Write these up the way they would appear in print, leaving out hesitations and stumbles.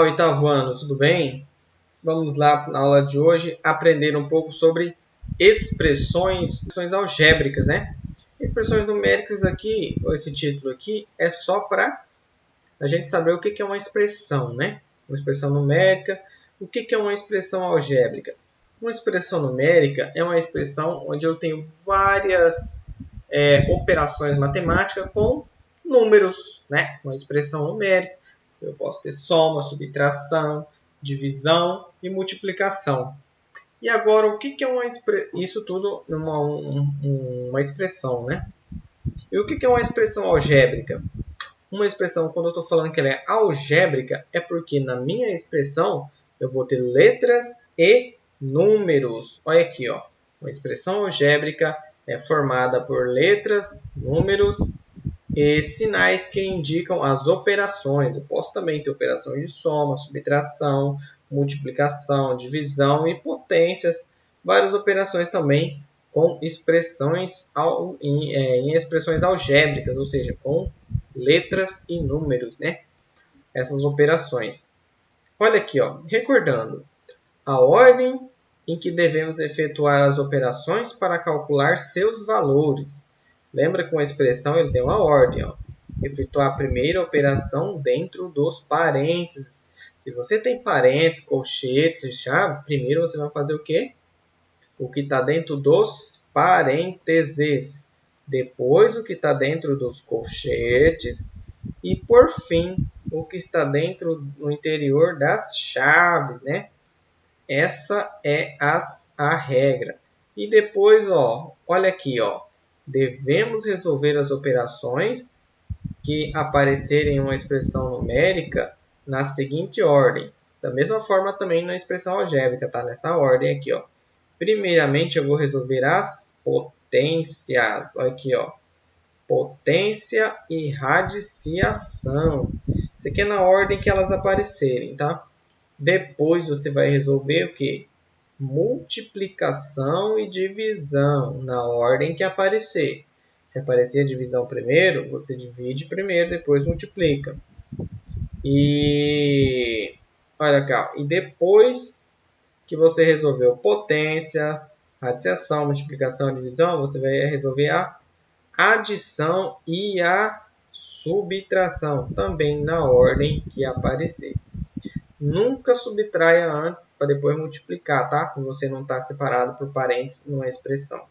Oitavo ano, tudo bem? Vamos lá na aula de hoje aprender um pouco sobre expressões algébricas, né? Expressões numéricas aqui, esse título aqui, é só para a gente saber o que é uma expressão, né? Uma expressão numérica. O que é uma expressão algébrica? Uma expressão numérica é uma expressão onde eu tenho várias operações matemáticas com números, né? Uma expressão numérica. Eu posso ter soma, subtração, divisão e multiplicação. E agora, o que é isso tudo uma expressão, né? E o que é uma expressão algébrica? Uma expressão, quando eu estou falando que ela é algébrica, é porque na minha expressão eu vou ter letras e números. Olha aqui, ó. Uma expressão algébrica é formada por letras, números e sinais que indicam as operações. Eu posso também ter operações de soma, subtração, multiplicação, divisão e potências. Várias operações também com expressões em expressões algébricas, ou seja, com letras e números, né? Essas operações. Olha aqui, ó, recordando a ordem em que devemos efetuar as operações para calcular seus valores. Lembra que uma expressão ele tem uma ordem, ó. Efetuar a primeira operação dentro dos parênteses. Se você tem parênteses, colchetes, chave, primeiro você vai fazer o quê? O que está dentro dos parênteses. Depois o que está dentro dos colchetes. E por fim, o que está dentro no interior das chaves, né? Essa é a regra. E depois, ó, olha aqui, ó, devemos resolver as operações que aparecerem em uma expressão numérica na seguinte ordem. Da mesma forma também na expressão algébrica, tá? Nessa ordem aqui, ó. Primeiramente, eu vou resolver as potências. Olha aqui, ó. Potência e radiciação. Isso aqui é na ordem que elas aparecerem, tá? Depois você vai resolver o quê? Multiplicação e divisão, na ordem que aparecer. Se aparecer a divisão primeiro, você divide primeiro, depois multiplica. E olha cá, e depois que você resolveu potência, radiciação, multiplicação e divisão, você vai resolver a adição e a subtração, também na ordem que aparecer. Nunca subtraia antes para depois multiplicar, tá? Se você não está separado por parênteses numa expressão.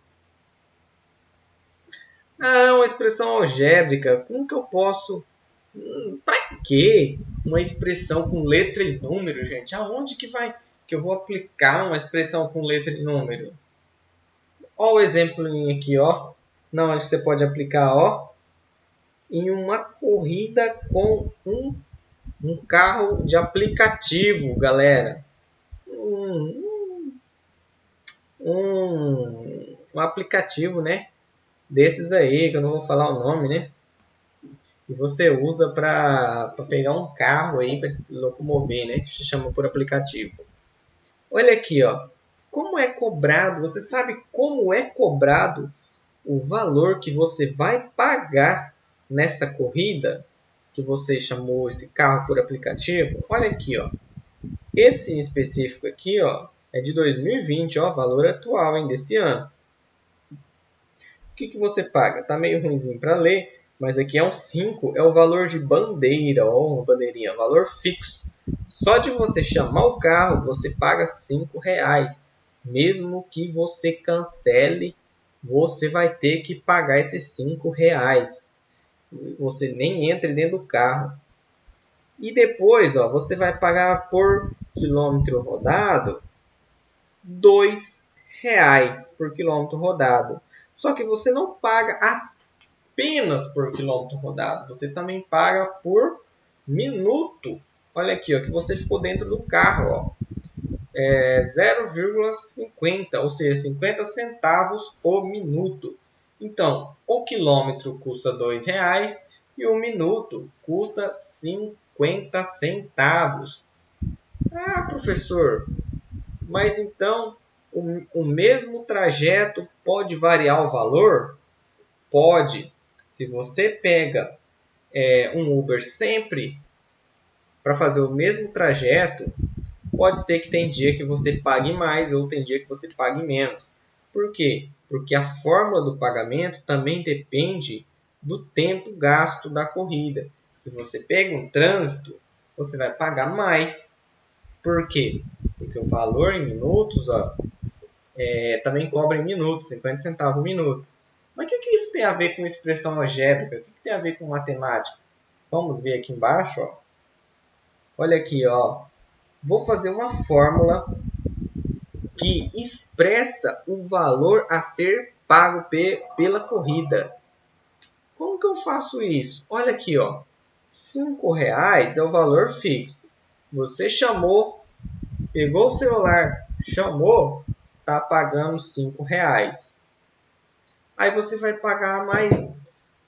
Ah, uma expressão algébrica. Como que eu posso... Para quê? Uma expressão com letra e número, gente? Aonde que eu vou aplicar uma expressão com letra e número? Olha o exemplo aqui, ó. Não, você pode aplicar, ó, em uma corrida com um carro de aplicativo, galera. Um aplicativo, né? Desses aí, que eu não vou falar o nome, né? E você usa para pegar um carro aí, para locomover, né? Que se chama por aplicativo. Olha aqui, ó. Como é cobrado, você sabe como é cobrado o valor que você vai pagar nessa corrida que você chamou esse carro por aplicativo? Olha aqui, ó. Esse em específico aqui, ó, é de 2020, ó, valor atual, hein, desse ano. O que você paga? Tá meio ruimzinho para ler, mas aqui é um 5, é o valor de bandeira, ó, uma bandeirinha, valor fixo. Só de você chamar o carro, você paga R$5. Mesmo que você cancele, você vai ter que pagar esses R$5. Você nem entra dentro do carro. E depois, ó, você vai pagar por quilômetro rodado R$2 por quilômetro rodado. Só que você não paga apenas por quilômetro rodado, você também paga por minuto. Olha aqui, ó, que você ficou dentro do carro, ó. 0,50, ou seja, 50 centavos por minuto. Então, o quilômetro custa R$2 e o minuto custa 50 centavos. Ah, professor, mas então o mesmo trajeto pode variar o valor? Pode. Se você pega um Uber sempre para fazer o mesmo trajeto, pode ser que tem dia que você pague mais ou tem dia que você pague menos. Por quê? Porque a fórmula do pagamento também depende do tempo gasto da corrida. Se você pega um trânsito, você vai pagar mais. Por quê? Porque o valor em minutos também cobra em minutos, 50 centavos o minuto. Mas o que isso tem a ver com expressão algébrica? O que tem a ver com matemática? Vamos ver aqui embaixo. Ó. Olha aqui, ó. Vou fazer uma fórmula que expressa o valor a ser pago pela corrida. Como que eu faço isso? Olha aqui, ó. R$5 é o valor fixo. Você chamou, pegou o celular, chamou, está pagando R$5. Aí você vai pagar mais,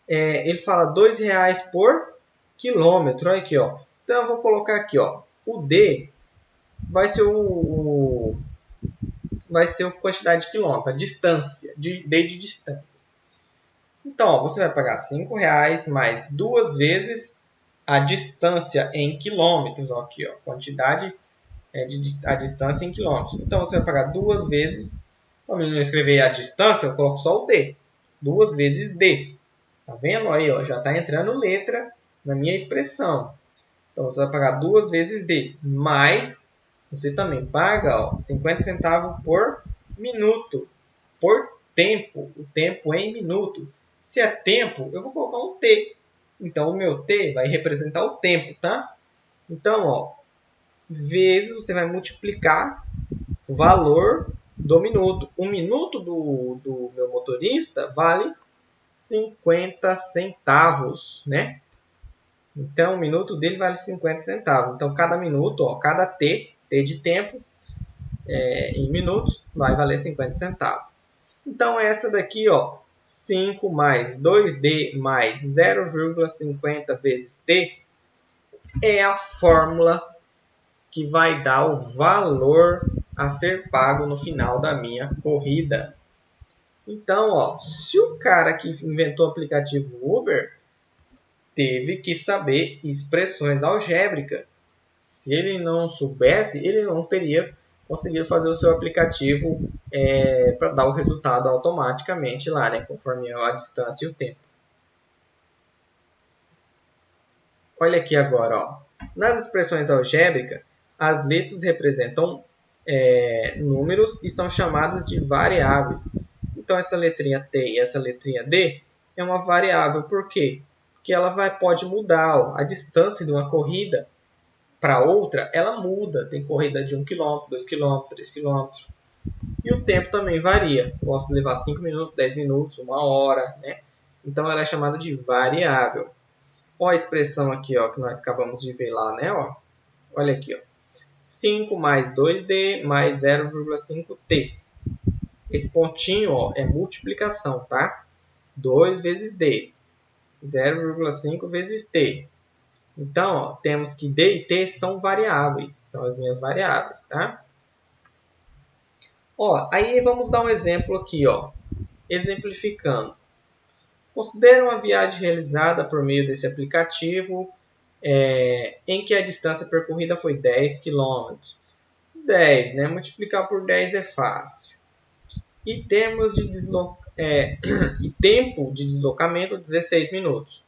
ele fala R$2 por quilômetro. Olha aqui, ó. Então eu vou colocar aqui, ó. O D vai ser a quantidade de quilômetro, a distância, D de distância. Então, ó, você vai pagar R$5 mais 2 vezes a distância em quilômetros. Ó, aqui, ó, quantidade a distância em quilômetros. Então, você vai pagar 2 vezes, como eu não escrever a distância, eu coloco só o D. 2 vezes D. Tá vendo aí? Ó, já está entrando letra na minha expressão. Então, você vai pagar 2 vezes D, mais você também paga, ó, 50 centavos por minuto, por tempo, o tempo em minuto. Se é tempo, eu vou colocar um T. Então, o meu T vai representar o tempo, tá? Então, ó, vezes você vai multiplicar o valor do minuto. O minuto do meu motorista vale 50 centavos, né? Então, o minuto dele vale 50 centavos. Então, cada minuto, ó, cada T de tempo, em minutos, vai valer 50 centavos. Então, essa daqui, ó, 5 mais 2D mais 0,50 vezes T é a fórmula que vai dar o valor a ser pago no final da minha corrida. Então, ó, se o cara que inventou o aplicativo Uber teve que saber expressões algébricas. Se ele não soubesse, ele não teria conseguido fazer o seu aplicativo para dar o resultado automaticamente lá, né, conforme a distância e o tempo. Olha aqui agora, ó. Nas expressões algébricas, as letras representam números e são chamadas de variáveis. Então, essa letrinha T e essa letrinha D é uma variável. Por quê? Porque ela pode mudar. Ó. A distância de uma corrida para outra, ela muda. Tem corrida de 1 km, 2 km, 3 km. E o tempo também varia. Posso levar 5 minutos, 10 minutos, 1 hora. Né? Então, ela é chamada de variável. Olha a expressão aqui, ó, que nós acabamos de ver lá. Né? Ó. Olha aqui. Ó. 5 mais 2D mais 0,5T. Esse pontinho, ó, é multiplicação, tá? 2 vezes D. 0,5 vezes T. Então, ó, temos que D e T são variáveis. São as minhas variáveis, tá? Ó, aí vamos dar um exemplo aqui, ó. Exemplificando. Considere uma viagem realizada por meio desse aplicativo em que a distância percorrida foi 10 km. 10, né? Multiplicar por 10 é fácil. E tempo de deslocamento 16 minutos.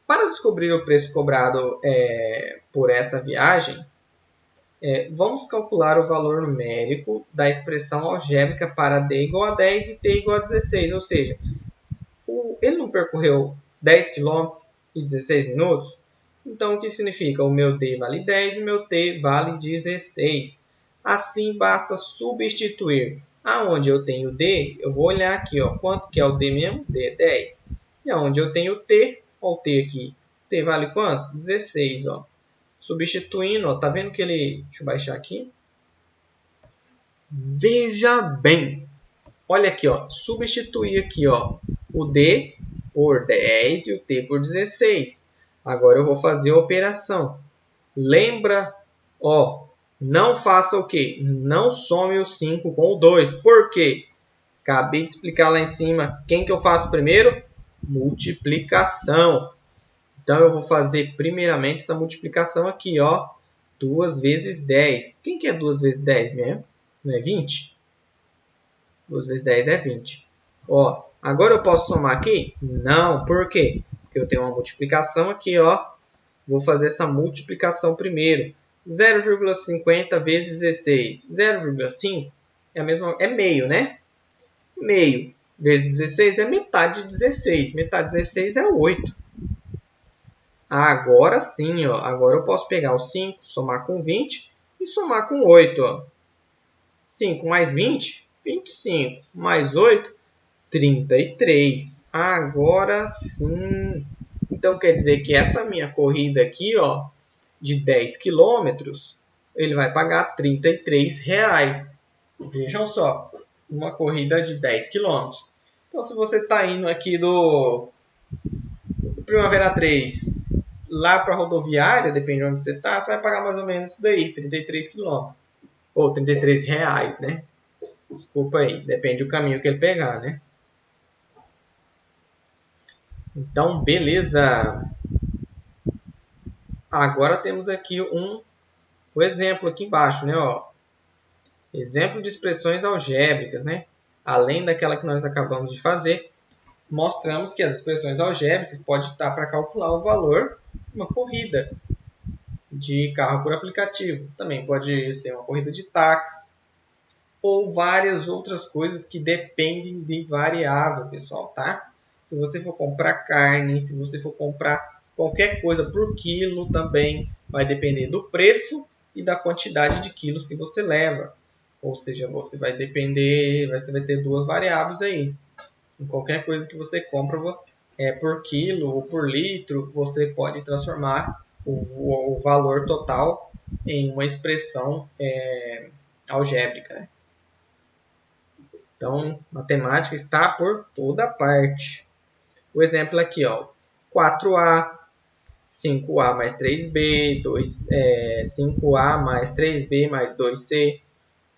Para descobrir o preço cobrado por essa viagem, vamos calcular o valor numérico da expressão algébrica para D igual a 10 e T igual a 16. Ou seja, ele não percorreu 10 km e 16 minutos? Então, o que significa? O meu D vale 10 e o meu T vale 16. Assim, basta substituir. Aonde eu tenho D, eu vou olhar aqui, ó, quanto que é o D mesmo? D é 10. E aonde eu tenho T, ó, o T aqui. T vale quanto? 16, ó. Substituindo, ó, tá vendo que ele... Deixa eu baixar aqui. Veja bem. Olha aqui, ó. Substituir aqui, ó, o D por 10 e o T por 16. Agora eu vou fazer a operação. Lembra, ó, não faça o quê? Não some o 5 com o 2. Por quê? Acabei de explicar lá em cima. Quem que eu faço primeiro? Multiplicação. Então, eu vou fazer primeiramente essa multiplicação aqui, ó. 2 vezes 10. Quem que é 2 vezes 10 mesmo? Não é 20? 2 vezes 10 é 20. Ó, agora eu posso somar aqui? Não. Por quê? Porque eu tenho uma multiplicação aqui, ó. Vou fazer essa multiplicação primeiro. 0,50 vezes 16. 0,5 é a mesma, é meio, né? Meio vezes 16 é metade de 16. Metade de 16 é 8. Agora sim, ó. Agora eu posso pegar o 5, somar com 20 e somar com 8. Ó. 5 mais 20, 25. Mais 8, 33. Agora sim. Então quer dizer que essa minha corrida aqui, ó, de 10 quilômetros, ele vai pagar R$ 33,00. Vejam só, uma corrida de 10 quilômetros. Então, se você está indo aqui do Primavera 3 lá para a rodoviária, depende de onde você está, você vai pagar mais ou menos isso daí, 33 quilômetros. Ou R$ 33,00, né? Desculpa aí, depende do caminho que ele pegar, né? Então, beleza. Agora temos aqui o exemplo aqui embaixo, né? Ó. Exemplo de expressões algébricas, né? Além daquela que nós acabamos de fazer, mostramos que as expressões algébricas podem estar para calcular o valor de uma corrida de carro por aplicativo. Também pode ser uma corrida de táxi ou várias outras coisas que dependem de variável, pessoal, tá? Se você for comprar carne, se você for comprar qualquer coisa por quilo, também vai depender do preço e da quantidade de quilos que você leva. Ou seja, você vai ter duas variáveis aí. Em qualquer coisa que você compra por quilo ou por litro, você pode transformar o valor total em uma expressão algébrica, né? Então, matemática está por toda parte. O exemplo aqui, ó, 4A, 5A mais 3B, 5A mais 3B mais 2C.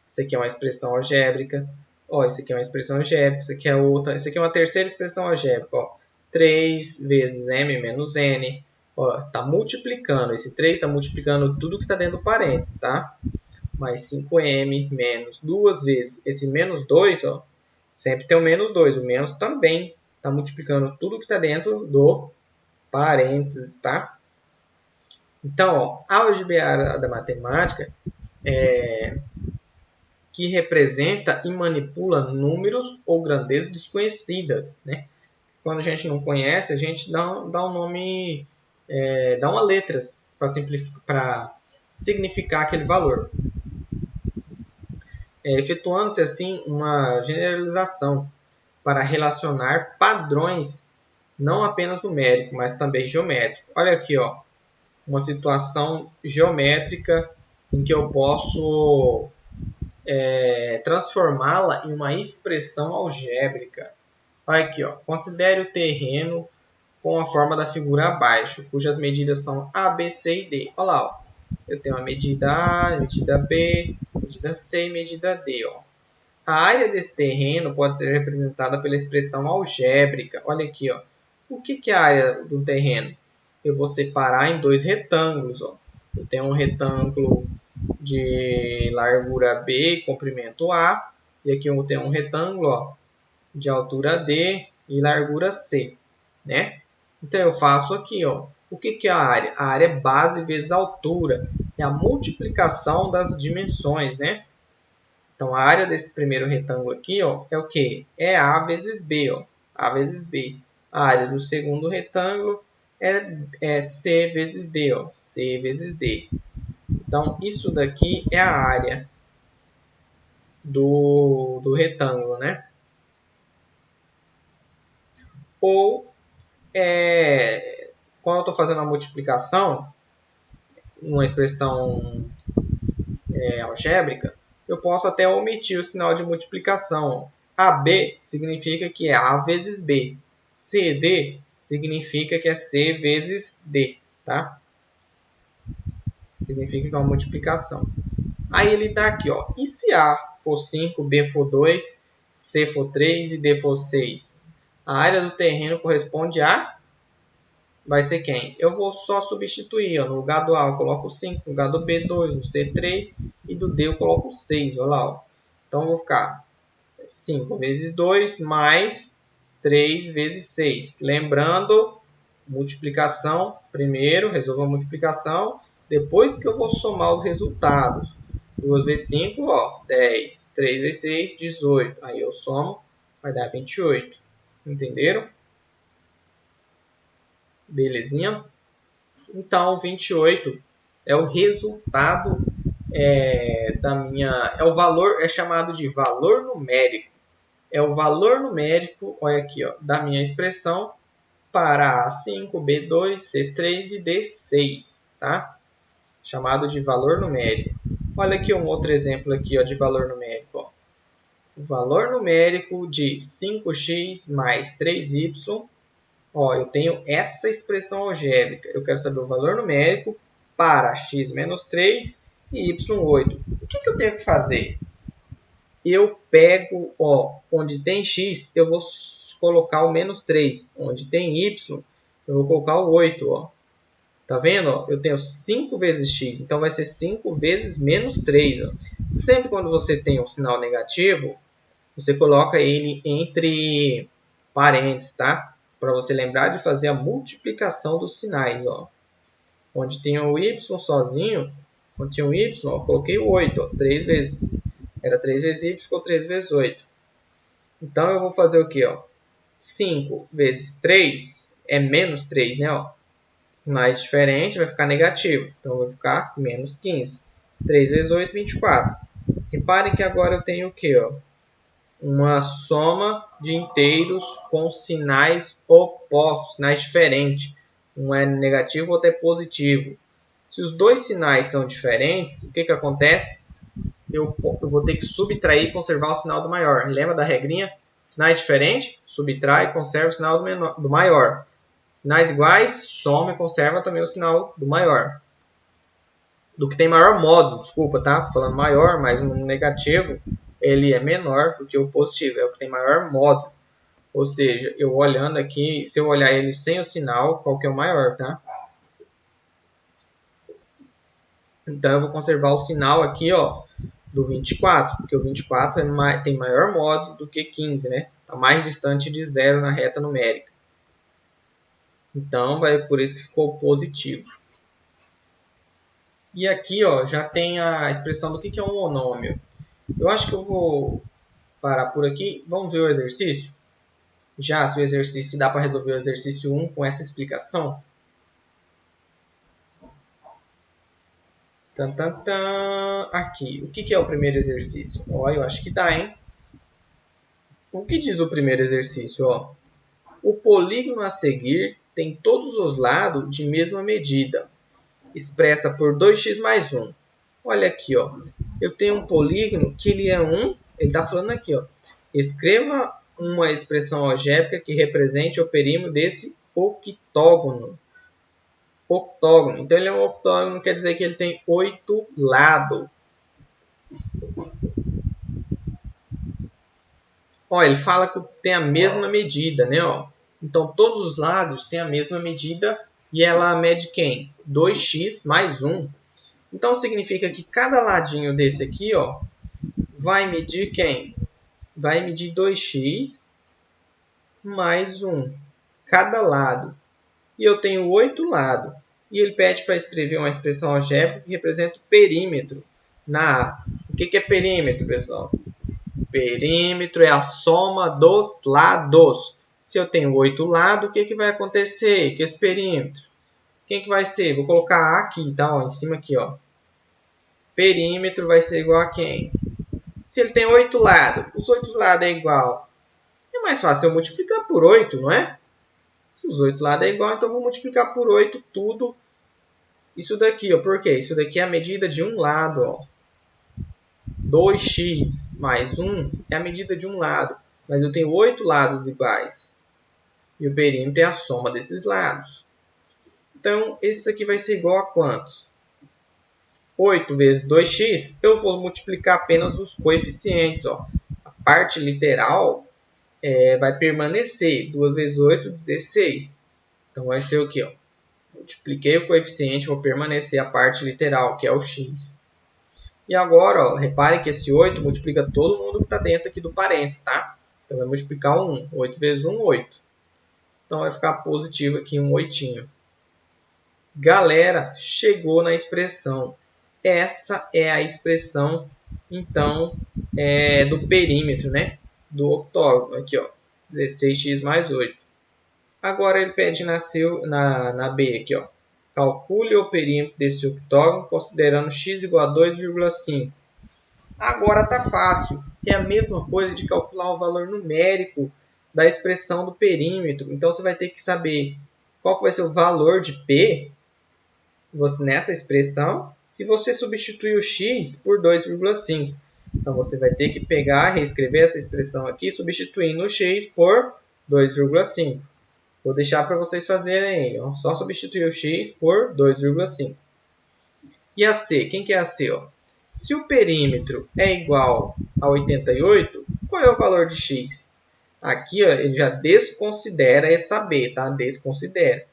Isso aqui é uma expressão algébrica. Ó, isso aqui é uma expressão algébrica. Isso aqui é outra. Isso aqui é uma terceira expressão algébrica. Ó, 3 vezes m menos n. Ó, tá multiplicando. Esse 3 está multiplicando tudo que está dentro do parênteses, tá? Mais 5m menos 2 vezes esse menos 2, ó, sempre tem o menos 2. O menos também está multiplicando tudo que está dentro do parênteses, tá? Então, ó, a álgebra da matemática que representa e manipula números ou grandezas desconhecidas, né? Quando a gente não conhece, a gente dá um nome, dá uma letras para significar aquele valor. Efetuando-se assim uma generalização para relacionar padrões não apenas numéricos, mas também geométricos. Olha aqui, ó, uma situação geométrica em que eu posso transformá-la em uma expressão algébrica. Olha aqui, ó, considere o terreno com a forma da figura abaixo, cujas medidas são A, B, C e D. Olha lá, ó. Eu tenho a medida A, medida B, medida C e medida D. Ó. A área desse terreno pode ser representada pela expressão algébrica. Olha aqui, ó. O que é a área do terreno? Eu vou separar em dois retângulos. Ó. Eu tenho um retângulo de largura B, comprimento A, e aqui eu tenho um retângulo, ó, de altura D e largura C, né? Então eu faço aqui, ó, o que é a área? A área é base vezes altura, é a multiplicação das dimensões, né? Então a área desse primeiro retângulo aqui, ó, é o que? É A vezes B, ó, A vezes B. A área do segundo retângulo é C vezes D, ó, C vezes D. Então, isso daqui é a área do retângulo, né? Ou, quando eu estou fazendo a multiplicação, uma expressão algébrica, eu posso até omitir o sinal de multiplicação. AB significa que é A vezes B. CD significa que é C vezes D, tá? Significa que é uma multiplicação. Aí ele está aqui, ó. E se A for 5, B for 2, C for 3 e D for 6? A área do terreno corresponde a vai ser quem? Eu vou só substituir. Ó, no lugar do A eu coloco 5, no lugar do B 2, no C 3 e do D eu coloco 6. Olha lá. Ó. Então eu vou ficar 5 vezes 2 mais 3 vezes 6. Lembrando, multiplicação primeiro, resolvo a multiplicação. Depois que eu vou somar os resultados. 2 vezes 5, ó, 10. 3 vezes 6, 18. Aí eu somo, vai dar 28. Entenderam? Belezinha? Então, 28 é o resultado da minha... É o valor, é chamado de valor numérico. É o valor numérico, olha aqui, ó, da minha expressão para A5, B2, C3 e D6, tá? Chamado de valor numérico. Olha aqui um outro exemplo aqui, ó, de valor numérico. Ó. O valor numérico de 5x mais 3y. Ó, eu tenho essa expressão algébrica. Eu quero saber o valor numérico para x menos 3 e y 8. O que eu tenho que fazer? Eu pego, ó, onde tem x, eu vou colocar o menos 3. Onde tem y, eu vou colocar o 8, ó. Tá vendo? Ó? Eu tenho 5 vezes x, então vai ser 5 vezes menos 3. Ó. Sempre quando você tem um sinal negativo, você coloca ele entre parênteses, tá? Para você lembrar de fazer a multiplicação dos sinais. Ó. Onde tem o y sozinho, onde tinha o y, ó, eu coloquei o 8. Ó, 3 vezes. Era 3 vezes y, ficou 3 vezes 8. Então, eu vou fazer o quê? Ó? 5 vezes 3 é menos 3, né? Ó. Sinais diferentes, vai ficar negativo. Então, vai ficar menos 15. 3 vezes 8, 24. Reparem que agora eu tenho o quê? Ó? Uma soma de inteiros com sinais opostos, sinais diferentes. Um é negativo, o outro é positivo. Se os dois sinais são diferentes, o que acontece? Eu vou ter que subtrair e conservar o sinal do maior. Lembra da regrinha? Sinais diferentes, subtrai e conserva o sinal do maior. Sinais iguais, soma e conserva também o sinal do maior. Do que tem maior módulo, desculpa, tá? Tô falando maior, mas um negativo, ele é menor do que o positivo, é o que tem maior módulo. Ou seja, eu olhando aqui, se eu olhar ele sem o sinal, qual que é o maior, tá? Então, eu vou conservar o sinal aqui, ó, do 24, porque o 24 tem maior módulo do que 15, né? Está mais distante de zero na reta numérica. Então, por isso que ficou positivo. E aqui, ó, já tem a expressão do que é um monômio. Eu acho que eu vou parar por aqui. Vamos ver o exercício? Já, se dá para resolver o exercício 1 com essa explicação. Aqui, o que é o primeiro exercício? Ó, eu acho que dá, hein? O que diz o primeiro exercício? Ó? O polígono a seguir tem todos os lados de mesma medida, expressa por 2x mais 1. Olha aqui, ó. Eu tenho um polígono que ele é 1, ele está falando aqui, ó. Escreva uma expressão algébrica que represente o perímetro desse octógono. Octógono. Então, ele é um octógono, quer dizer que ele tem 8 lados. Ó, ele fala que tem a mesma medida, né? Ó. Então, todos os lados têm a mesma medida e ela mede quem? 2x mais 1. Então, significa que cada ladinho desse aqui, ó, vai medir quem? Vai medir 2x mais 1. Cada lado. E eu tenho 8 lados. E ele pede para escrever uma expressão algébrica que representa o perímetro na A. O que é perímetro, pessoal? Perímetro é a soma dos lados. Se eu tenho 8 lados, o que vai acontecer com esse perímetro? Quem que vai ser? Vou colocar A aqui, tá? Ó, em cima aqui, ó. Perímetro vai ser igual a quem? Se ele tem 8 lados, os 8 lados é igual. É mais fácil eu multiplicar por 8, não é? Se os 8 lados é igual, então eu vou multiplicar por 8 tudo. Isso daqui, ó. Por quê? Isso daqui é a medida de um lado, ó. 2x mais 1 é a medida de um lado. Mas eu tenho 8 lados iguais. E o perímetro é a soma desses lados. Então, esse aqui vai ser igual a quantos? 8 vezes 2x, eu vou multiplicar apenas os coeficientes. Ó. A parte literal vai permanecer. 2 vezes 8, 16. Então vai ser o quê? Ó? Multipliquei o coeficiente, vou permanecer a parte literal, que é o x. E agora, ó, repare que esse 8 multiplica todo mundo que está dentro aqui do parênteses, tá? Então vai multiplicar o 1. 8 vezes 1, 8. Então vai ficar positivo aqui um 8. Galera, chegou na expressão. Essa é a expressão, então, do perímetro, né? Do octógono. Aqui, ó, 16x mais 8. Agora ele pede na B aqui, ó. Calcule o perímetro desse octógono considerando x igual a 2,5. Agora tá fácil. É a mesma coisa de calcular o valor numérico da expressão do perímetro. Então você vai ter que saber qual que vai ser o valor de P nessa expressão se você substituir o x por 2,5. Então você vai ter que pegar, reescrever essa expressão aqui, substituindo o x por 2,5. Vou deixar para vocês fazerem aí, ó. Só substituir o x por 2,5. E a C? Quem que é a C? Ó? Se o perímetro é igual a 88, qual é o valor de x? Aqui ó, ele já desconsidera essa B, tá? Desconsidera.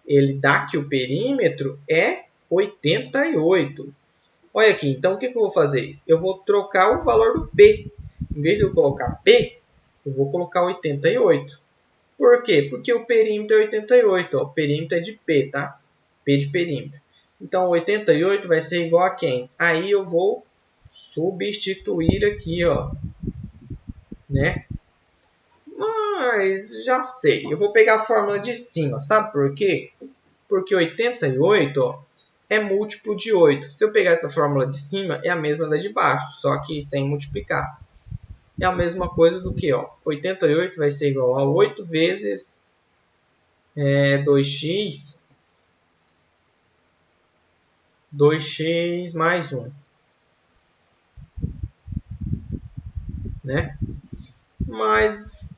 Ele dá que o perímetro é 88. Olha aqui, então o que eu vou fazer? Eu vou trocar o valor do P. Em vez de eu colocar P, eu vou colocar 88. Por quê? Porque o perímetro é 88. Ó. O perímetro é de P, tá? P de perímetro. Então, 88 vai ser igual a quem? Aí eu vou substituir aqui, ó. Né? Mas já sei. Eu vou pegar a fórmula de cima. Sabe por quê? Porque 88 ó, é múltiplo de 8. Se eu pegar essa fórmula de cima, é a mesma da de baixo. Só que sem multiplicar. É a mesma coisa do que, ó, 88 vai ser igual a 8 vezes 2x mais 1. Né? Mas,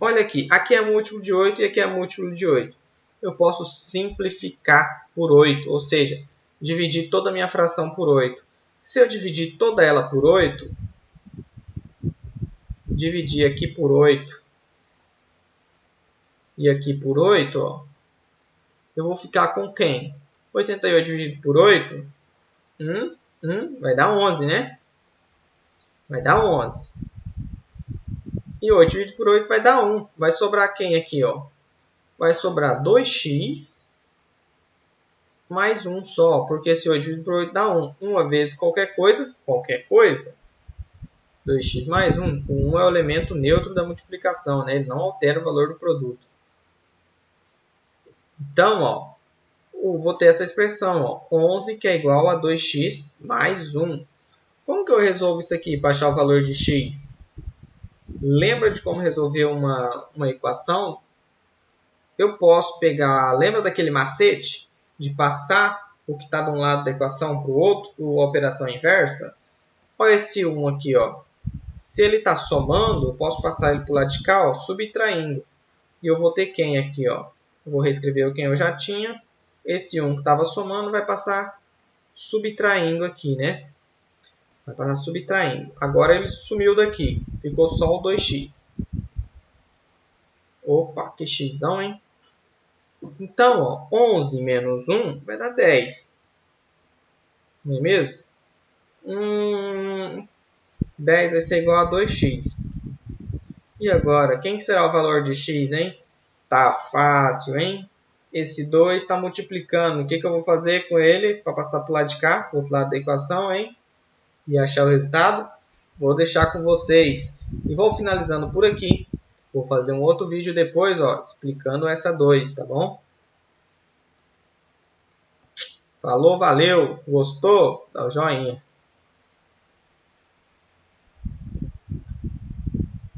olha aqui. Aqui é múltiplo de 8 e aqui é múltiplo de 8. Eu posso simplificar por 8, ou seja, dividir toda a minha fração por 8. Se eu dividir toda ela por 8, dividir aqui por 8 e aqui por 8, ó, eu vou ficar com quem? 88 dividido por 8, vai dar 11, né? Vai dar 11. E 8 dividido por 8 vai dar 1. Vai sobrar quem aqui, ó? Vai sobrar 2x mais 1 só, porque esse 8 dividido por 8 dá 1. Uma vez qualquer coisa. 2x mais 1. O 1 é o elemento neutro da multiplicação, né? Ele não altera o valor do produto. Então, ó, eu vou ter essa expressão, ó, 11 que é igual a 2x mais 1. Como que eu resolvo isso aqui para achar o valor de x? Lembra de como resolver uma equação? Eu posso pegar, lembra daquele macete de passar o que está de um lado da equação para o outro, a operação inversa? Olha esse 1 aqui, ó. Se ele está somando, eu posso passar ele para o lado de cá, ó, subtraindo. E eu vou ter quem aqui, ó? Eu vou reescrever o quem eu já tinha. Esse 1 que estava somando vai passar subtraindo aqui, né? Vai passar subtraindo. Agora ele sumiu daqui. Ficou só o 2x. Opa, que xão, hein? Então, ó, 11 menos 1 vai dar 10. Não é mesmo? 10 vai ser igual a 2x. E agora, quem será o valor de x, hein? Tá fácil, hein? Esse 2 está multiplicando. O que eu vou fazer com ele para passar para o lado de cá, para o outro lado da equação, hein? E achar o resultado? Vou deixar com vocês. E vou finalizando por aqui. Vou fazer um outro vídeo depois, ó, explicando essa 2, tá bom? Falou, valeu, gostou? Dá o joinha.